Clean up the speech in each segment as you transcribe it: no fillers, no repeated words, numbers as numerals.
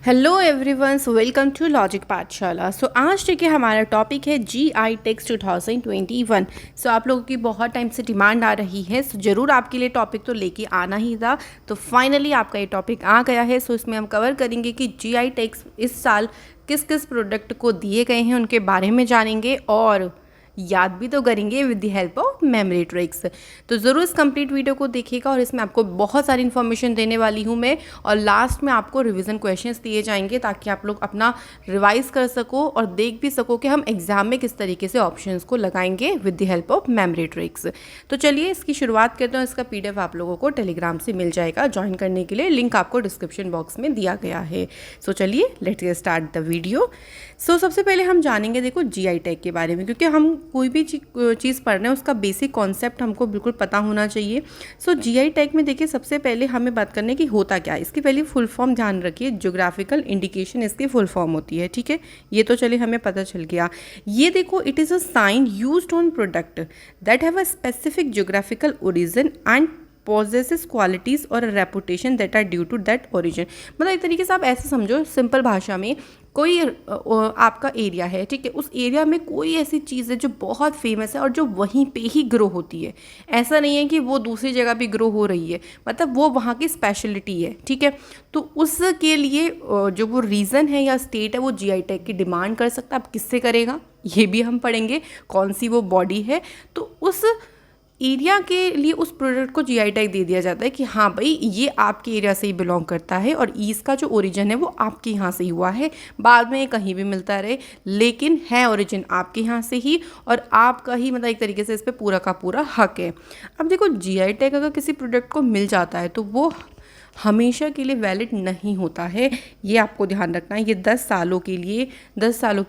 Hello everyone, so welcome to logic Pathshala. So आज देखिए हमारा टॉपिक है GI टेक्स 2021। सो आप लोगों की बहुत टाइम से डिमांड आ रही है, सो ज़रूर आपके लिए टॉपिक तो लेके आना ही था। तो फाइनली आपका ये टॉपिक आ गया है। सो इसमें हम कवर करेंगे कि GI टेक्स इस साल किस किस प्रोडक्ट को दिए गए हैं, उनके बारे में जानेंगे और याद भी तो करेंगे with the help of memory tricks. तो ज़रूर इस कंप्लीट वीडियो को देखिएगा और इसमें आपको बहुत सारी इन्फॉर्मेशन देने वाली हूँ मैं, और लास्ट में आपको रिवीजन क्वेश्चंस दिए जाएंगे ताकि आप लोग अपना रिवाइज कर सको और देख भी सको कि हम एग्जाम में किस तरीके से ऑप्शंस को लगाएंगे with the help of memory tricks. तो चलिए इसकी शुरुआत करते हैं। इसका PDF आप लोगों को टेलीग्राम से मिल जाएगा। ज्वाइन करने के लिए लिंक आपको डिस्क्रिप्शन बॉक्स में दिया गया है। सो चलिए लेट्स स्टार्ट द वीडियो। सो सबसे पहले हम जानेंगे देखो GI टैग के बारे में, क्योंकि हम कोई भी चीज़ पढ़ रहे हैं उसका बेसिक कॉन्सेप्ट हमको बिल्कुल पता होना चाहिए। सो GI टैग में देखिए सबसे पहले हमें बात करने की होता क्या है। इसकी पहले फुल फॉर्म ध्यान रखिए, ज्योग्राफिकल इंडिकेशन इसकी फुल फॉर्म होती है। ठीक है, ये तो चलिए हमें पता चल गया। ये देखो, it is a sign used on product that have a specific geographical origin and possesses qualities or a reputation that are due to that origin। मतलब एक तरीके से आप ऐसे समझो सिंपल भाषा में, कोई आपका एरिया है, ठीक है, उस एरिया में कोई ऐसी चीज़ है जो बहुत फेमस है और जो वहीं पे ही ग्रो होती है। ऐसा नहीं है कि वो दूसरी जगह भी ग्रो हो रही है, मतलब वो वहाँ की स्पेशलिटी है। ठीक है, तो उसके लिए जो वो रीज़न है या स्टेट है वो GI टैग की डिमांड कर सकता है। अब किससे करेगा ये भी हम पढ़ेंगे, कौन सी वो बॉडी है। तो उस एरिया के लिए उस प्रोडक्ट को GI टैग दे दिया जाता है कि हाँ भाई ये आपके एरिया से ही बिलोंग करता है और इसका जो ओरिजिन है वो आपके यहाँ से ही हुआ है। बाद में कहीं भी मिलता रहे, लेकिन है ओरिजिन आपके यहाँ से ही और आपका ही, मतलब एक तरीके से इस पर पूरा का पूरा हक है। अब देखो GI टैग अगर किसी प्रोडक्ट को मिल जाता है तो वो हमेशा के लिए वैलिड नहीं होता है, ये आपको ध्यान रखना है। ये 10 सालों के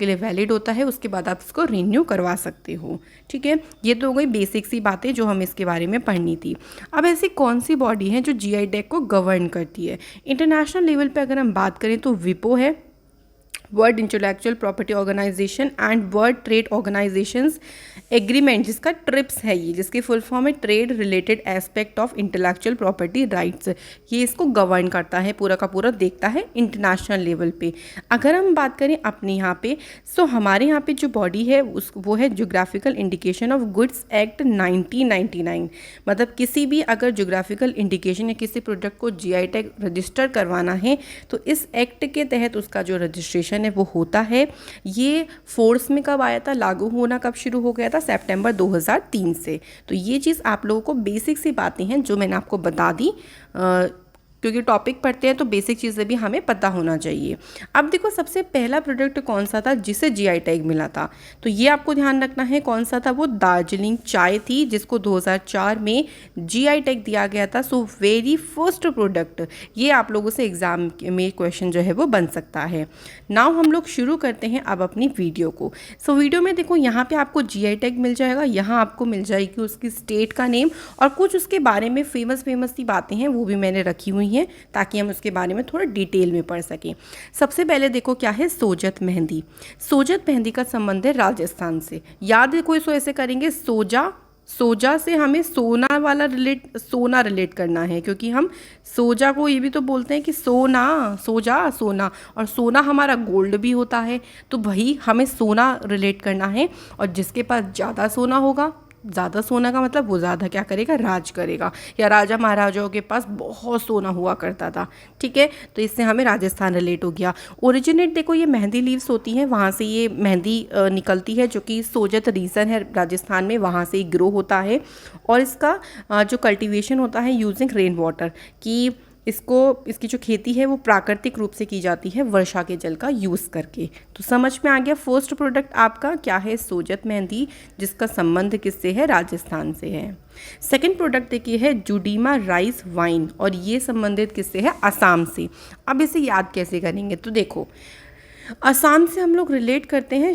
लिए वैलिड होता है, उसके बाद आप इसको रिन्यू करवा सकते हो। ठीक है, ये तो हो गई बेसिक सी बातें जो हमें इसके बारे में पढ़नी थी। अब ऐसी कौन सी बॉडी है जो GI टैग को गवर्न करती है। इंटरनेशनल लेवल पे अगर हम बात करें तो विपो है, World Intellectual Property Organization and World Trade Organizations agreement, जिसका ट्रिप्स है, ये जिसकी फुल फॉर्म है trade related aspect of intellectual property rights. ये इसको गवर्न करता है, पूरा का पूरा देखता है इंटरनेशनल लेवल पे। अगर हम बात करें अपने यहाँ पे, सो हमारे यहाँ पे जो बॉडी है वो है geographical indication of goods act 1999। मतलब किसी भी अगर ज्योग्राफिकल इंडिकेशन या किसी प्रोडक्ट को GI टैग रजिस्टर करवाना है तो इस एक्ट के तहत उसका जो रजिस्ट्रेशन है वो होता है। ये फोर्स में कब आया था, लागू होना कब शुरू हो गया था, सितंबर 2003 से। तो ये चीज़ आप लोगों को बेसिक सी बातें हैं जो मैंने आपको बता दी, क्योंकि टॉपिक पढ़ते हैं तो बेसिक चीज़ें भी हमें पता होना चाहिए। अब देखो सबसे पहला प्रोडक्ट कौन सा था जिसे GI टैग मिला था, तो ये आपको ध्यान रखना है कौन सा था। वो दार्जिलिंग चाय थी जिसको 2004 में GI टैग दिया गया था। सो वेरी फर्स्ट प्रोडक्ट, ये आप लोगों से एग्जाम में क्वेश्चन जो है वो बन सकता है। नाउ हम लोग शुरू करते हैं अब अपनी वीडियो को। सो वीडियो में देखो यहाँ पे आपको GI टैग मिल जाएगा, यहाँ आपको मिल जाएगी उसकी स्टेट का नेम और कुछ उसके बारे में फेमस सी बातें हैं वो भी मैंने रखी हुई हैं ताकि हम उसके बारे में थोड़ा डिटेल में पढ़ सकें। सबसे पहले देखो क्या है, सोजत मेहंदी। सोजत मेहंदी का संबंध है राजस्थान से। याद है कोई, सो ऐसे करेंगे, सोजा से हमें सोना रिलेट करना है, क्योंकि हम सोजा को ये भी तो बोलते हैं कि सोना, और सोना हमारा गोल्ड भी होता है। तो भाई हमें सोना रिलेट करना है, और जिसके पास ज़्यादा सोना होगा, ज़्यादा सोना का मतलब वो ज़्यादा क्या करेगा, राज करेगा, या राजा महाराजाओं के पास बहुत सोना हुआ करता था। ठीक है, तो इससे हमें राजस्थान रिलेट हो गया। ओरिजिनेट देखो ये मेहंदी लीव्स होती हैं, वहाँ से ये मेहंदी निकलती है, जो कि सोजत रीजन है राजस्थान में, वहाँ से ही ग्रो होता है। और इसका जो कल्टीवेशन होता है यूजिंग रेन वाटर, कि इसकी जो खेती है वो प्राकृतिक रूप से की जाती है वर्षा के जल का यूज़ करके। तो समझ में आ गया, फर्स्ट प्रोडक्ट आपका क्या है, सोजत मेहंदी, जिसका संबंध किससे है, राजस्थान से है। सेकंड प्रोडक्ट देखिए है जुडीमा राइस वाइन, और ये संबंधित किससे है, असम से। अब इसे याद कैसे करेंगे, तो देखो असम से हम लोग रिलेट करते हैं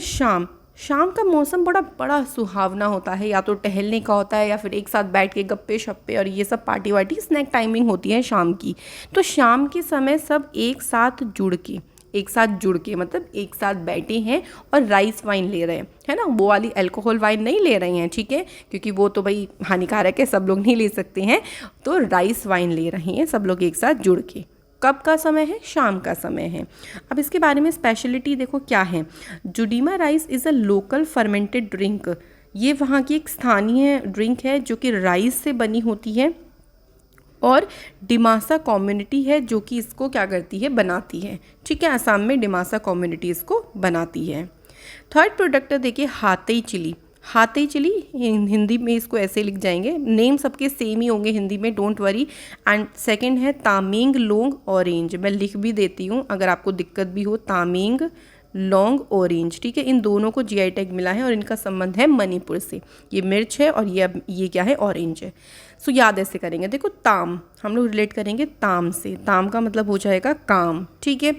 शाम का मौसम बड़ा सुहावना होता है, या तो टहलने का होता है या फिर एक साथ बैठ के गप्पे शप्पे और ये सब पार्टी वार्टी स्नैक टाइमिंग होती है शाम की। तो शाम के समय सब एक साथ जुड़ के मतलब एक साथ बैठे हैं और राइस वाइन ले रहे हैं, है ना, वो वाली अल्कोहल वाइन नहीं ले रहे हैं, ठीक है, क्योंकि वो तो भाई हानिकारक है, सब लोग नहीं ले सकते हैं। तो राइस वाइन ले रहे हैं सब लोग एक साथ जुड़ के। कब का समय है, शाम का समय है। अब इसके बारे में स्पेशलिटी देखो क्या है। Judima rice is a local fermented drink, ये वहाँ की एक स्थानीय ड्रिंक है जो कि राइस से बनी होती है और डिमासा कम्युनिटी है जो कि इसको क्या करती है, बनाती है। ठीक है, असम में डिमासा कम्युनिटी इसको बनाती है। थर्ड प्रोडक्ट है देखिए हाथई चिली। हाथई चिली हिंदी में इसको ऐसे लिख जाएंगे, नेम सबके सेम ही होंगे हिंदी में, डोंट वरी। एंड सेकंड है तामेंग लोंग ऑरेंज, मैं लिख भी देती हूँ अगर आपको दिक्कत भी हो, तामेंग लौंग ऑरेंज। ठीक है, इन दोनों को जीआई टैग मिला है और इनका संबंध है मणिपुर से। ये मिर्च है और ये क्या है, ऑरेंज है। सो याद ऐसे करेंगे, देखो ताम हम लोग रिलेट करेंगे ताम से, ताम का मतलब हो जाएगा काम। ठीक है,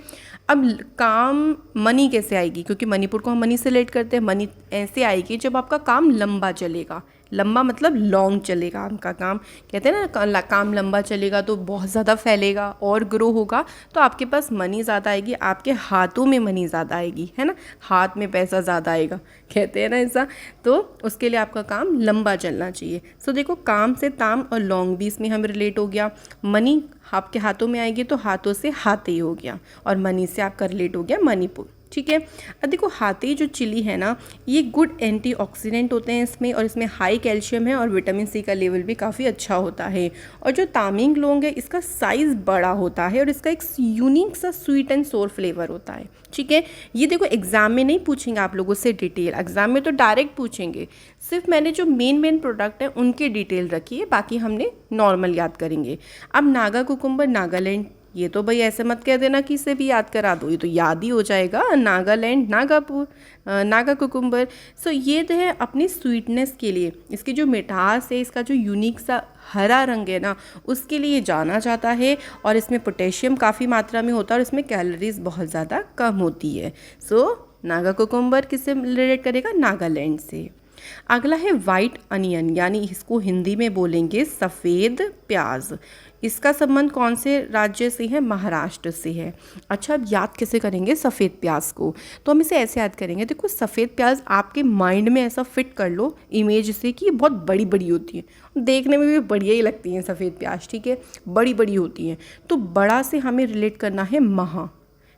अब काम मनी कैसे आएगी, क्योंकि मणिपुर को हम मनी से रिलेट करते हैं। मनी ऐसे आएगी जब आपका काम लंबा चलेगा, लंबा मतलब लॉन्ग चलेगा आपका काम। कहते हैं ना काम लंबा चलेगा तो बहुत ज़्यादा फैलेगा और ग्रो होगा, तो आपके पास मनी ज़्यादा आएगी, आपके हाथों में मनी ज़्यादा आएगी, है ना, हाथ में पैसा ज़्यादा आएगा, कहते हैं ना ऐसा। तो उसके लिए आपका काम लंबा चलना चाहिए। सो देखो काम से ताम और लॉन्ग भी इसमें हमें रिलेट हो गया। मनी आपके हाथों में आएगी तो हाथों से हाथी हो गया, और मनी से आपका रिलेट हो गया मणिपुर। ठीक है, अब देखो हाथी जो चिली है ना, ये गुड एंटीऑक्सीडेंट होते हैं इसमें, और इसमें हाई कैल्शियम है और विटामिन सी का लेवल भी काफ़ी अच्छा होता है। और जो तामिंग लौंग है इसका साइज़ बड़ा होता है और इसका एक यूनिक सा स्वीट एंड सोर फ्लेवर होता है। ठीक है, ये देखो एग्जाम में नहीं पूछेंगे आप लोगों से डिटेल, एग्जाम में तो डायरेक्ट पूछेंगे, सिर्फ मैंने जो मेन प्रोडक्ट है उनकी डिटेल रखी है, बाकी हमने नॉर्मल याद करेंगे। अब नागा कुकुम्बर नागालैंड, ये तो भाई ऐसे मत कह देना कि इसे भी याद करा दो, ये तो याद ही हो जाएगा। नागालैंड नागापुर नागा कुकुम्बर। सो ये तो है अपनी स्वीटनेस के लिए, इसकी जो मिठास है, इसका जो यूनिक सा हरा रंग है ना, उसके लिए जाना जाता है। और इसमें पोटेशियम काफ़ी मात्रा में होता है और इसमें कैलोरीज बहुत ज़्यादा कम होती है। सो नागा कुकुम्बर किससे रिलेट करेगा, नागालैंड से। अगला है वाइट अनियन, यानी इसको हिंदी में बोलेंगे सफ़ेद प्याज। इसका संबंध कौन से राज्य से है, महाराष्ट्र से है। अच्छा, अब याद कैसे करेंगे सफ़ेद प्याज को, तो हम इसे ऐसे याद करेंगे, देखो सफ़ेद प्याज आपके माइंड में ऐसा फिट कर लो इमेज से कि ये बहुत बड़ी बड़ी होती है, देखने में भी बढ़िया ही लगती हैं सफ़ेद प्याज। ठीक है, बड़ी बड़ी होती हैं, तो बड़ा से हमें रिलेट करना है महा,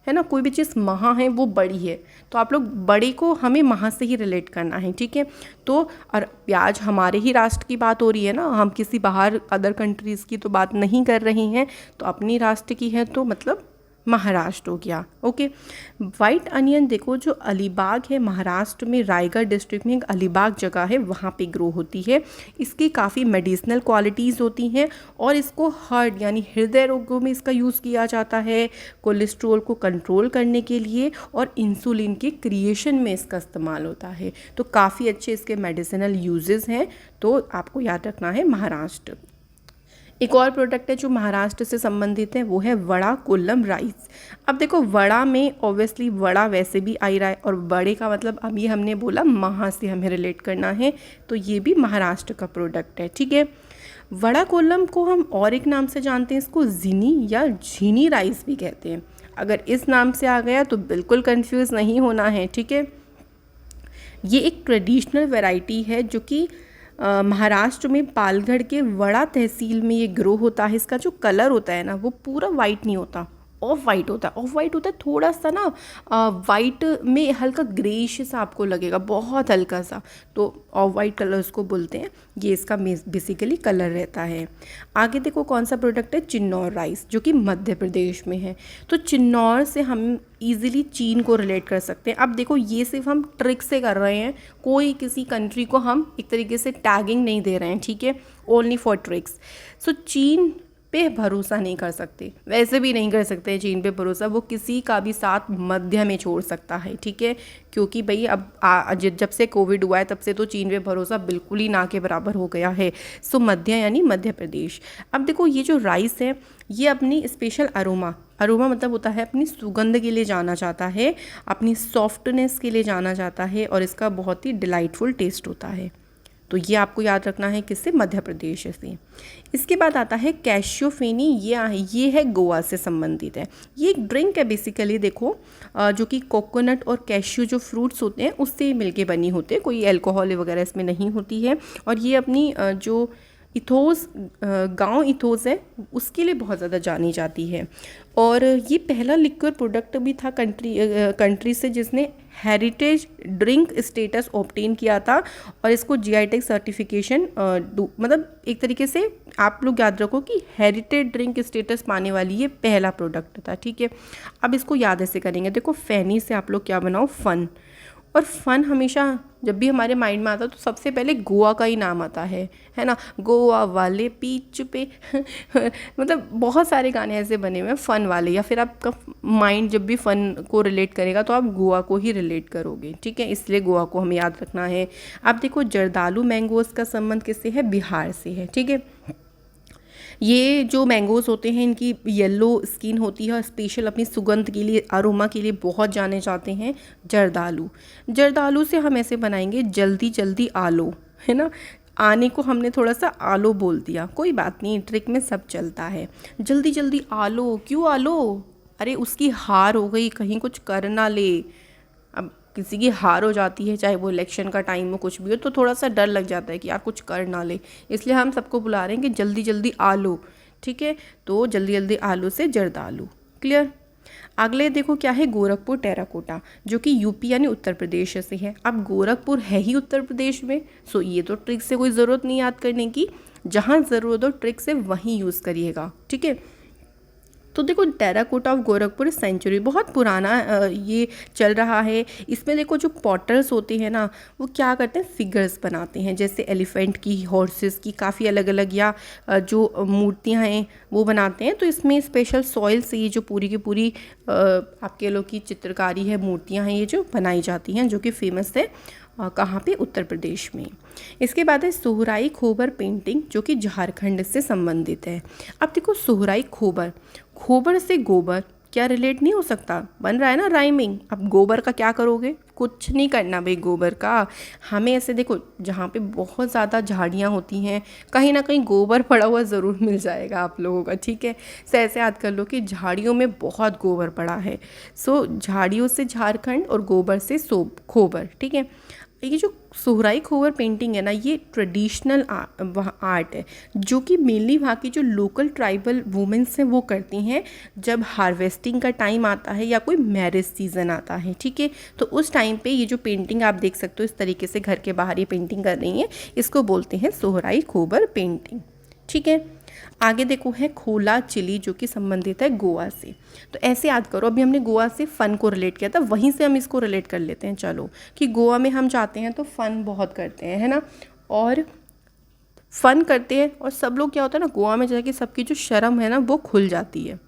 है ना, कोई भी चीज़ महा है वो बड़ी है, तो आप लोग बड़े को हमें महा से ही रिलेट करना है। ठीक है, तो और प्याज हमारे ही राष्ट्र की बात हो रही है ना, हम किसी बाहर अदर कंट्रीज़ की तो बात नहीं कर रही हैं, तो अपनी राष्ट्र की है, तो मतलब महाराष्ट्र हो गया। ओके, वाइट अनियन देखो जो अलीबाग है महाराष्ट्र में, रायगढ़ डिस्ट्रिक्ट में एक अलीबाग जगह है, वहाँ पे ग्रो होती है। इसकी काफ़ी मेडिसिनल क्वालिटीज़ होती हैं और इसको हार्ट यानी हृदय रोगों में इसका यूज़ किया जाता है, कोलेस्ट्रॉल को कंट्रोल करने के लिए और इंसुलिन के क्रिएशन में इसका इस्तेमाल होता है। तो काफ़ी अच्छे इसके मेडिसिनल यूजेस हैं, तो आपको याद रखना है महाराष्ट्र। एक और प्रोडक्ट है जो महाराष्ट्र से संबंधित है, वो है वड़ा कोल्लम राइस। अब देखो वड़ा में ऑब्वियसली वड़ा वैसे भी आ रहा है, और बड़े का मतलब अब ये हमने बोला महा से हमें रिलेट करना है, तो ये भी महाराष्ट्र का प्रोडक्ट है। ठीक है, वड़ा कोल्लम को हम और एक नाम से जानते हैं, इसको जिनी या झीनी राइस भी कहते हैं। अगर इस नाम से आ गया तो बिल्कुल कंफ्यूज नहीं होना है। ठीक है, ये एक ट्रेडिशनल वैरायटी है जो कि महाराष्ट्र में पालगढ़ के वड़ा तहसील में ये ग्रो होता है। इसका जो कलर होता है ना, वो पूरा वाइट नहीं होता, ऑफ वाइट होता है। ऑफ वाइट होता है थोड़ा सा ना, वाइट में हल्का ग्रेइश सा आपको लगेगा, बहुत हल्का सा, तो ऑफ वाइट कलर उसको बोलते हैं। ये इसका बेसिकली कलर रहता है। आगे देखो कौन सा प्रोडक्ट है, चिन्नौर राइस, जो कि मध्य प्रदेश में है। तो चिन्नौर से हम ईजिली चीन को रिलेट कर सकते हैं। अब देखो ये सिर्फ हम ट्रिक से कर रहे हैं, कोई किसी कंट्री को हम एक तरीके से टैगिंग नहीं दे रहे हैं। ठीक है, ओनली फॉर ट्रिक्स। सो चीन पे भरोसा नहीं कर सकते, वैसे भी नहीं कर सकते चीन पे भरोसा, वो किसी का भी साथ मध्य में छोड़ सकता है। ठीक है, क्योंकि भाई अब जब से कोविड हुआ है तब से तो चीन पे भरोसा बिल्कुल ही ना के बराबर हो गया है। सो मध्य यानी मध्य प्रदेश। अब देखो ये जो राइस है ये अपनी स्पेशल अरोमा मतलब होता है अपनी सुगंध के लिए जाना जाता है, अपनी सॉफ्टनेस के लिए जाना जाता है, और इसका बहुत ही डिलाइटफुल टेस्ट होता है। तो ये आपको याद रखना है, किससे, मध्य प्रदेश से। इसके बाद आता है कैशियोफेनी, ये है गोवा से संबंधित है। ये एक ड्रिंक है बेसिकली, देखो जो कि कोकोनट और कैशियो जो फ्रूट्स होते हैं उससे मिलके बनी होती है, कोई अल्कोहल वगैरह इसमें नहीं होती है। और ये अपनी जो इथोस गांव इथोस है उसके लिए बहुत ज़्यादा जानी जाती है। और ये पहला लिक्विड प्रोडक्ट भी था कंट्री से जिसने हेरिटेज ड्रिंक स्टेटस ऑब्टेन किया था। और इसको जीआई टैग सर्टिफिकेशन मतलब एक तरीके से आप लोग याद रखो कि हेरिटेज ड्रिंक स्टेटस पाने वाली ये पहला प्रोडक्ट था, ठीक है। अब इसको याद ऐसे करेंगे, देखो फैनी से आप लोग क्या बनाओ, फन। और फन हमेशा जब भी हमारे माइंड में आता है तो सबसे पहले गोवा का ही नाम आता है ना, गोवा वाले बीच पे मतलब बहुत सारे गाने ऐसे बने हुए हैं फन वाले, या फिर आपका माइंड जब भी फन को रिलेट करेगा तो आप गोवा को ही रिलेट करोगे, ठीक है। इसलिए गोवा को हमें याद रखना है। आप देखो जर्दालू मैंगोज़ का संबंध किससे है, बिहार से है, ठीक है। ये जो मैंगोज़ होते हैं इनकी येलो स्किन होती है और स्पेशल अपनी सुगंध के लिए, अरोमा के लिए बहुत जाने जाते हैं जर्दालू। जर्दालू से हम ऐसे बनाएंगे जल्दी जल्दी आलो, है ना। आने को हमने थोड़ा सा आलो बोल दिया, कोई बात नहीं, ट्रिक में सब चलता है। जल्दी जल्दी आलो, क्यों आलो, अरे उसकी हार हो गई, कहीं कुछ कर ना ले। अब किसी की हार हो जाती है, चाहे वो इलेक्शन का टाइम हो, कुछ भी हो, तो थोड़ा सा डर लग जाता है कि यार कुछ कर ना ले, इसलिए हम सबको बुला रहे हैं कि जल्दी जल्दी आलू, ठीक है। तो जल्दी जल्दी आलू से जर्दालू, क्लियर। अगले देखो क्या है, गोरखपुर टेराकोटा, जो कि यूपी यानी उत्तर प्रदेश से है। अब गोरखपुर है ही उत्तर प्रदेश में, सो ये तो ट्रिक से कोई ज़रूरत नहीं याद करने की, जहाँ ज़रूरत हो ट्रिक से वहीं यूज़ करिएगा, ठीक है। तो देखो टेराकोटा ऑफ गोरखपुर सेंचुरी बहुत पुराना ये चल रहा है। इसमें देखो जो पॉटर्स होते हैं ना, वो क्या करते हैं, फिगर्स बनाते हैं, जैसे एलिफेंट की, हॉर्सेस की, काफ़ी अलग अलग, या जो मूर्तियां हैं वो बनाते हैं। तो इसमें स्पेशल सॉइल से ये जो पूरी की पूरी आपके लोग की चित्रकारी है, मूर्तियां हैं ये जो बनाई जाती हैं, जो कि फेमस है कहाँ पे, उत्तर प्रदेश में। इसके बाद है सोहराई खोबर पेंटिंग, जो कि झारखंड से संबंधित है। अब देखो सोहराई खोबर, खोबर से गोबर क्या रिलेट नहीं हो सकता, बन रहा है ना राइमिंग। अब गोबर का क्या करोगे, कुछ नहीं करना भाई गोबर का, हमें ऐसे देखो जहाँ पे बहुत ज़्यादा झाड़ियाँ होती हैं कहीं ना कहीं गोबर पड़ा हुआ ज़रूर मिल जाएगा आप लोगों का, ठीक है। सो ऐसे याद कर लो कि झाड़ियों में बहुत गोबर पड़ा है, सो झाड़ियों से झारखंड और गोबर से खोबर, ठीक है। ये जो सोहराई खोबर पेंटिंग है ना, ये ट्रेडिशनल आर्ट है, जो कि मेनली वहाँ की जो लोकल ट्राइबल वुमेन्स हैं वो करती हैं जब हार्वेस्टिंग का टाइम आता है या कोई मैरिज सीजन आता है, ठीक है। तो उस टाइम पे ये जो पेंटिंग आप देख सकते हो, इस तरीके से घर के बाहर ये पेंटिंग कर रही हैं, इसको बोलते हैं सोहराई खोबर पेंटिंग, ठीक है। आगे देखो है खोला चिली, जो कि संबंधित है गोवा से। तो ऐसे याद करो, अभी हमने गोवा से फ़न को रिलेट किया था, वहीं से हम इसको रिलेट कर लेते हैं, चलो, कि गोवा में हम जाते हैं तो फ़न बहुत करते हैं, है ना। और फ़न करते हैं और सब लोग क्या होता है ना, गोवा में जाके सबकी जो शर्म है ना वो खुल जाती है।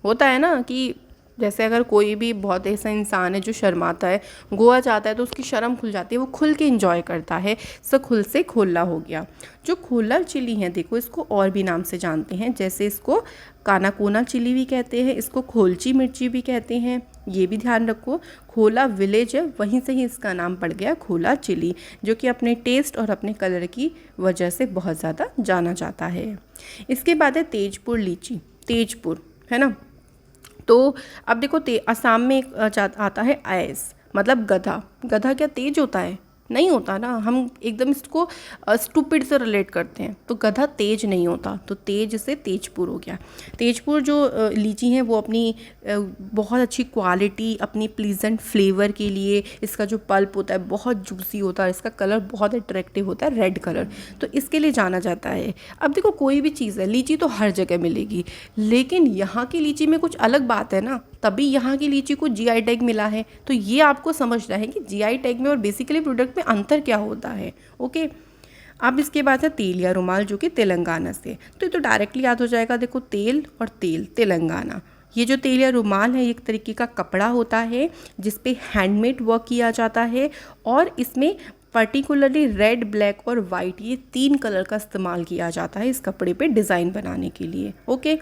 होता है ना कि जैसे अगर कोई भी बहुत ऐसा इंसान है जो शर्माता है, गोवा जाता है तो उसकी शर्म खुल जाती है, वो खुल के एंजॉय करता है। सो खुल से खोला हो गया। जो खोला चिली है देखो, इसको और भी नाम से जानते हैं, जैसे इसको कानाकोना चिली भी कहते हैं, इसको खोलची मिर्ची भी कहते हैं, ये भी ध्यान रखो। खोला विलेज है, वहीं से ही इसका नाम पड़ गया खोला चिली, जो कि अपने टेस्ट और अपने कलर की वजह से बहुत ज़्यादा जाना जाता है। इसके बाद है तेजपुर लीची, तेजपुर, है ना। तो अब देखो असम में एक आता है आयस, मतलब गधा। गधा क्या तेज होता है, नहीं होता ना, हम एकदम इसको स्टूपिड से रिलेट करते हैं, तो गधा तेज नहीं होता, तो तेज से तेजपुर हो गया। तेजपुर जो लीची है वो अपनी बहुत अच्छी क्वालिटी, अपनी प्लीजेंट फ्लेवर के लिए, इसका जो पल्प होता है बहुत जूसी होता है, इसका कलर बहुत अट्रैक्टिव होता है, रेड कलर, तो इसके लिए जाना जाता है। अब देखो कोई भी चीज़ है, लीची तो हर जगह मिलेगी, लेकिन यहाँ की लीची में कुछ अलग बात है ना, तभी यहाँ की लीची को जीआई टैग मिला है। तो ये आपको समझना है कि जीआई टैग में और बेसिकली प्रोडक्ट में अंतर क्या होता है, ओके। अब इसके बाद है तेल या रुमाल, जो कि तेलंगाना से, तो ये तो डायरेक्टली याद हो जाएगा, देखो तेल और तेल, तेलंगाना। ये जो तेल या रुमाल है एक तरीके का कपड़ा होता है जिस पे हैंडमेड वर्क किया जाता है, और इसमें पर्टिकुलरली रेड, ब्लैक और वाइट, ये 3 कलर का इस्तेमाल किया जाता है इस कपड़े पे डिज़ाइन बनाने के लिए, ओके।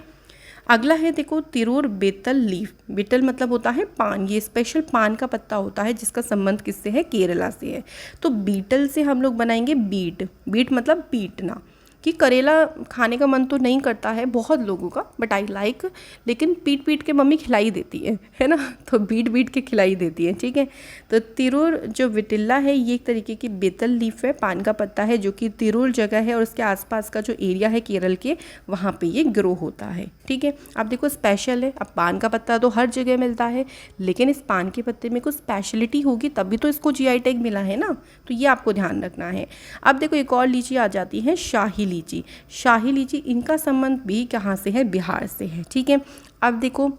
अगला है देखो तिरूर बेतल लीफ, बेतल मतलब होता है पान, ये स्पेशल पान का पत्ता होता है जिसका संबंध किससे है, केरला से है। तो बीटल से हम लोग बनाएंगे बीट, बीट मतलब पीटना, कि करेला खाने का मन तो नहीं करता है बहुत लोगों का, बट आई लाइक, लेकिन पीट पीट के मम्मी खिलाई देती है ना, तो बीट बीट के खिलाई देती है, ठीक है। तो तिरुर जो विटिल्ला है ये एक तरीके की बेतल लीफ है, पान का पत्ता है, जो कि तिरुर जगह है और उसके आसपास का जो एरिया है केरल के, वहाँ पे ये ग्रो होता है, ठीक है। अब देखो स्पेशल है, अब पान का पत्ता तो हर जगह मिलता है, लेकिन इस पान के पत्ते में कुछ स्पेशलिटी होगी तभी तो इसको जीआई टैग मिला है ना, तो ये आपको ध्यान रखना है। अब देखो एक और लीची आ जाती है शाही लीची। शाही लीची, इनका संबंध भी कहाँ से है, बिहार से है, ठीक है। अब देखो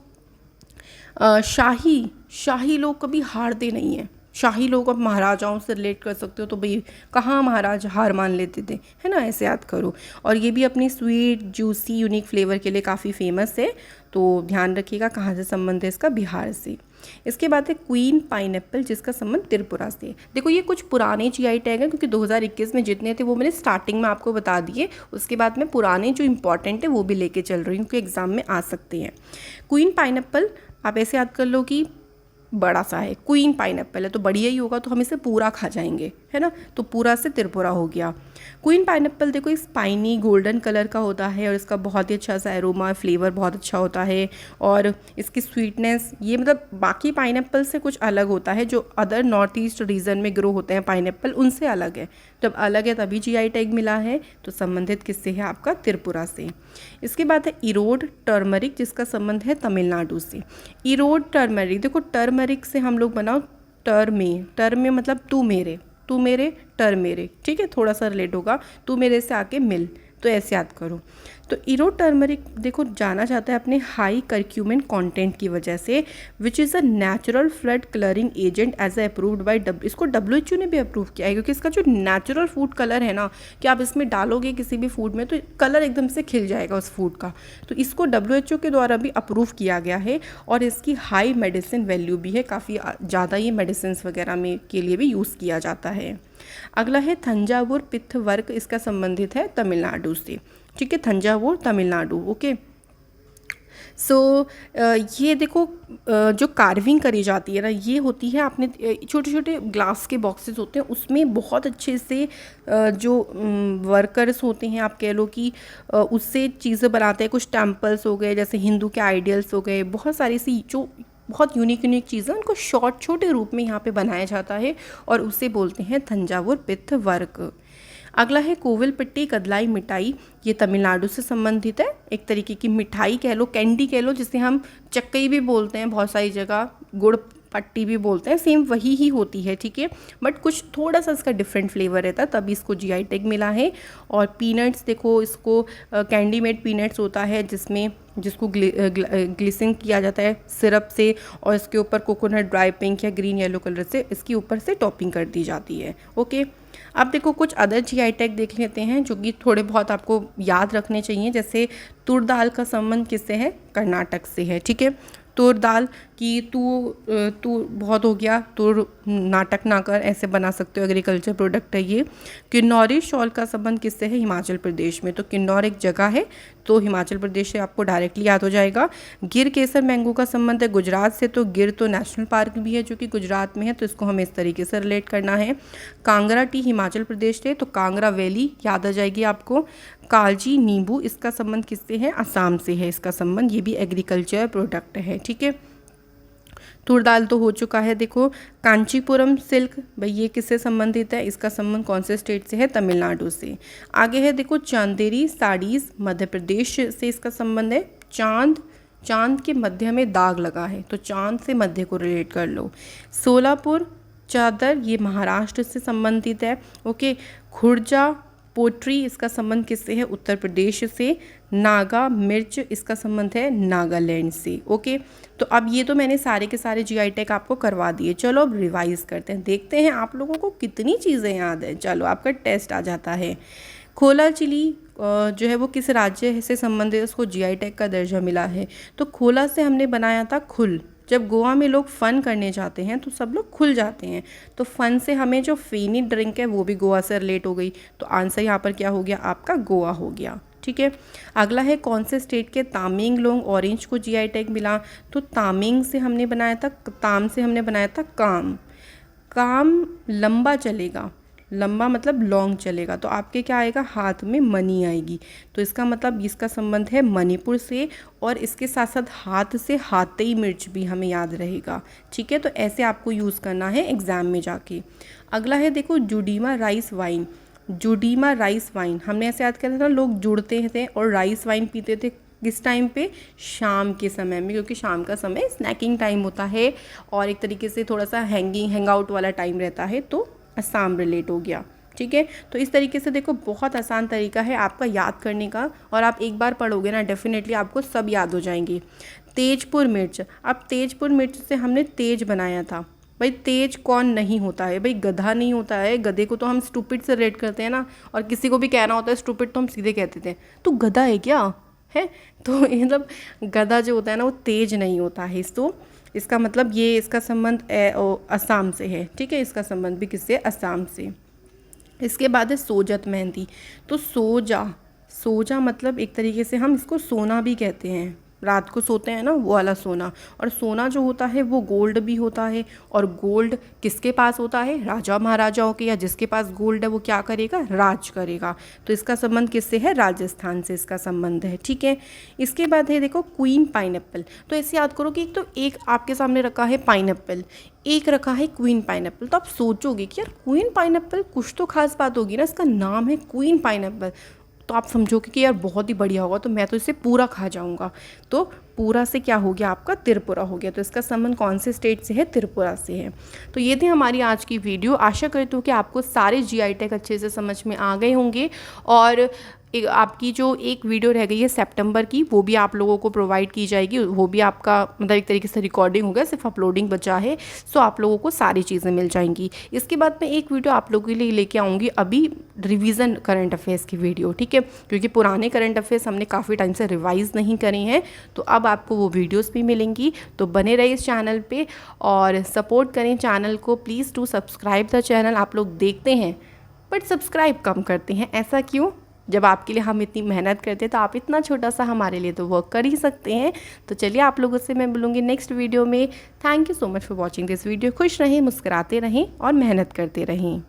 शाही लोग कभी हारते नहीं हैं। शाही लोग अब महाराजाओं से रिलेट कर सकते हो, तो भाई कहाँ महाराज हार मान लेते थे, है ना, ऐसे याद करो। और ये भी अपनी स्वीट जूसी यूनिक फ्लेवर के लिए काफ़ी फेमस है, तो ध्यान रखिएगा कहाँ से संबंध है इसका, बिहार से। इसके बाद है क्वीन पाइनएप्पल, जिसका संबंध त्रिपुरा से है। देखो ये कुछ पुराने जीआई टैग हैं, क्योंकि 2021 में जितने थे वो मैंने स्टार्टिंग में आपको बता दिए, उसके बाद में पुराने जो इंपॉर्टेंट है वो भी लेके चल रही हूँ, क्योंकि एग्जाम में आ सकते हैं। क्वीन पाइनएप्पल आप ऐसे याद कर लो कि बड़ा सा है, क्वीन पाइनएप्पल है तो बढ़िया ही होगा, तो हम इसे पूरा खा जाएंगे, है ना, तो पूरा से त्रिपुरा हो गया। क्वीन पाइनएप्पल देखो स्पाइनी गोल्डन कलर का होता है और इसका बहुत ही अच्छा सा एरोमा फ्लेवर बहुत अच्छा होता है, और इसकी स्वीटनेस ये मतलब बाकी पाइनएप्पल से कुछ अलग होता है, जो अदर नॉर्थ ईस्ट रीजन में ग्रो होते हैं पाइनएप्पल उनसे अलग है। जब अलग है तभी जीआई टैग मिला है, तो संबंधित किससे है आपका, त्रिपुरा से। इसके बाद है इरोड टर्मरिक, जिसका संबंध है तमिलनाडु से। इरोड टर्मरिक, देखो टर्मरिक से हम लोग बनाओ टर्म में मतलब तू मेरे टर मेरे, ठीक है, थोड़ा सा रिलेट होगा, तू मेरे से आके मिल, तो ऐसे याद करो। तो इरो टर्मरिक देखो जाना जाता है अपने हाई करक्यूमिन कंटेंट की वजह से, which is a natural food colouring agent as approved by इसको WHO ने भी अप्रूव किया है, क्योंकि इसका जो नेचुरल फूड कलर है ना, कि आप इसमें डालोगे किसी भी फूड में तो कलर एकदम से खिल जाएगा उस फूड का, तो इसको WHO के द्वारा भी अप्रूव किया गया है, और इसकी हाई मेडिसिन वैल्यू भी है, काफ़ी ज़्यादा ये मेडिसिन वगैरह में के लिए भी यूज़ किया जाता है। अगला है थंजावुर पित्थ वर्क, इसका संबंधित है तमिलनाडु से, ठीक है, थंजावुर तमिलनाडु, ओके। सो ये देखो जो कार्विंग करी जाती है ना, ये होती है, आपने छोटे छोटे ग्लास के बॉक्सेस होते हैं, उसमें बहुत अच्छे से जो वर्कर्स होते हैं आप कह लो कि उससे चीज़ें बनाते हैं। कुछ टेम्पल्स हो गए, जैसे हिंदू के आइडियल्स हो गए, बहुत सारी सी जो बहुत यूनिक चीज़ें, उनको छोटे रूप में यहाँ पे बनाया जाता है, और उसे बोलते हैं थंजावुर पित्थ वर्क। अगला है कोविलपिट्टी कदलाई मिठाई, ये तमिलनाडु से संबंधित है, एक तरीके की मिठाई कह लो, कैंडी कह लो, जिसे हम चक्कई भी बोलते हैं बहुत सारी जगह, गुड़ पट्टी भी बोलते हैं, सेम वही ही होती है, ठीक है, बट कुछ थोड़ा सा इसका डिफरेंट फ्लेवर रहता है, तभी इसको जीआई टैग मिला है। और पीनट्स देखो, इसको कैंडी मेड पीनट्स होता है, जिसको ग्लिसिंग किया जाता है सिरप से, और इसके ऊपर कोकोनट ड्राई पिंक या ग्रीन येलो कलर से इसकी ऊपर से टॉपिंग कर दी जाती है, ओके। अब देखो कुछ अदर जीआई टैग देख लेते हैं, जो कि थोड़े बहुत आपको याद रखने चाहिए। जैसे तुर दाल का संबंध किससे है, कर्नाटक से है, ठीक है। तुर दाल की तू बहुत हो गया, तुर नाटक ना कर, ऐसे बना सकते हो, एग्रीकल्चर प्रोडक्ट है ये। किन्नौरी शॉल का संबंध किससे है, हिमाचल प्रदेश में, तो किन्नौर एक जगह है, तो हिमाचल प्रदेश से आपको डायरेक्टली याद हो जाएगा। गिर केसर मैंगो का संबंध है गुजरात से, तो गिर तो नेशनल पार्क भी है जो कि गुजरात में है, तो इसको हमें इस तरीके से रिलेट करना है। कांगड़ा टी हिमाचल प्रदेश से, तो कांगड़ा वैली याद आ जाएगी आपको। कालजी नींबू, इसका संबंध किससे है, असम से है इसका संबंध, ये भी एग्रीकल्चर प्रोडक्ट है, ठीक है। तुर दाल तो हो चुका है। देखो कांचीपुरम सिल्क, भाई ये किससे संबंधित है, इसका संबंध कौन से स्टेट से है, तमिलनाडु से। आगे है देखो चांदेरी साड़ीज़, मध्य प्रदेश से इसका संबंध है। चांद के मध्य में दाग लगा है, तो चांद से मध्य को रिलेट कर लो। सोलापुर चादर, ये महाराष्ट्र से संबंधित है, ओके। खुर्जा पोट्री, इसका संबंध किससे है, उत्तर प्रदेश से। नागा मिर्च, इसका संबंध है नागालैंड से, ओके। तो अब ये तो मैंने सारे के सारे जीआई टैग आपको करवा दिए। चलो अब रिवाइज करते हैं, देखते हैं आप लोगों को कितनी चीज़ें याद है। चलो आपका टेस्ट आ जाता है। खोला चिली जो है वो किस राज्य से संबंधित है, उसको जीआई टैग का दर्जा मिला है। तो खोला से हमने बनाया था खुल, जब गोवा में लोग फ़न करने जाते हैं तो सब लोग खुल जाते हैं, तो फ़न से हमें जो फेनी ड्रिंक है वो भी गोवा से रिलेट हो गई, तो आंसर यहाँ पर क्या हो गया आपका, गोवा हो गया, ठीक है। अगला है कौन से स्टेट के तामेंगलोंग ऑरेंज को जीआई टैग मिला, तो तामेंग से हमने बनाया था, ताम से हमने बनाया था काम। काम लंबा चलेगा, लंबा मतलब लॉन्ग चलेगा, तो आपके क्या आएगा, हाथ में मनी आएगी। तो इसका मतलब इसका संबंध है मणिपुर से, और इसके साथ साथ हाथ से हाथई मिर्च भी हमें याद रहेगा। ठीक है, तो ऐसे आपको यूज़ करना है एग्ज़ाम में जाके। अगला है देखो Judima rice wine. Judima rice wine हमने ऐसे याद किया था, लोग जुड़ते थे और राइस वाइन पीते थे किस टाइम पे, शाम के समय में, क्योंकि शाम का समय स्नैकिंग टाइम होता है और एक तरीके से थोड़ा सा हैंग आउट वाला टाइम रहता है, तो असम रिलेट हो गया। ठीक है, तो इस तरीके से देखो बहुत आसान तरीका है आपका याद करने का, और आप एक बार पढ़ोगे ना डेफिनेटली आपको सब याद हो जाएंगे। तेजपुर मिर्च, अब तेजपुर मिर्च से हमने तेज बनाया था। भाई तेज कौन नहीं होता है, भाई गधा नहीं होता है, गधे को तो हम स्टूपिड से रेट करते हैं ना, और किसी को भी कहना होता है स्टूपिड तो हम सीधे कहते थे तो गधा है क्या है। तो मतलब गधा जो होता है ना वो तेज नहीं होता है। तो इसका मतलब ये इसका संबंध असम से है। ठीक है, इसका संबंध भी किससे, असम से। इसके बाद है सोजत मेहंदी। तो सोजा मतलब एक तरीके से हम इसको सोना भी कहते हैं, रात को सोते हैं ना वो वाला सोना। और सोना जो होता है वो गोल्ड भी होता है, और गोल्ड किसके पास होता है, राजा महाराजाओं के, या जिसके पास गोल्ड है वो क्या करेगा, राज करेगा। तो इसका संबंध किससे है, राजस्थान से इसका संबंध है। ठीक है, इसके बाद है देखो क्वीन पाइनएप्पल। तो ऐसे याद करो कि एक आपके सामने रखा है पाइनएप्पल, एक रखा है क्वीन पाइनएप्पल, तो आप सोचोगे कि यार क्वीन पाइनएप्पल कुछ तो खास बात होगी ना, इसका नाम है क्वीन पाइनएप्पल, तो आप समझोगे कि यार बहुत ही बढ़िया होगा, तो मैं तो इसे पूरा खा जाऊंगा। तो पूरा से क्या हो गया आपका, त्रिपुरा हो गया। तो इसका संबंध कौन से स्टेट से है, त्रिपुरा से है। तो ये थी हमारी आज की वीडियो। आशा करती हूँ कि आपको सारे जीआई टैग अच्छे से समझ में आ गए होंगे, और आपकी जो एक वीडियो रह गई है सितंबर की, वो भी आप लोगों को प्रोवाइड की जाएगी। वो भी आपका मतलब एक तरीके से रिकॉर्डिंग हो गया, सिर्फ अपलोडिंग बचा है। सो आप लोगों को सारी चीज़ें मिल जाएंगी। इसके बाद मैं एक वीडियो आप लोगों के लिए लेके आऊँगी अभी, रिवीजन करंट अफेयर्स की वीडियो। ठीक है, क्योंकि पुराने करंट अफेयर्स हमने काफ़ी टाइम से रिवाइज़ नहीं करे हैं, तो अब आपको वो वीडियोज़ भी मिलेंगी। तो बने रहिए इस चैनल पर और सपोर्ट करें चैनल को। Please to subscribe the channel. आप लोग देखते हैं बट सब्सक्राइब कम करते हैं, ऐसा क्यों? जब आपके लिए हम इतनी मेहनत करते हैं तो आप इतना छोटा सा हमारे लिए तो वर्क कर ही सकते हैं। तो चलिए आप लोगों से मैं मिलूंगी नेक्स्ट वीडियो में। Thank you so much for watching this video. खुश रहें, मुस्कुराते रहें और मेहनत करते रहें।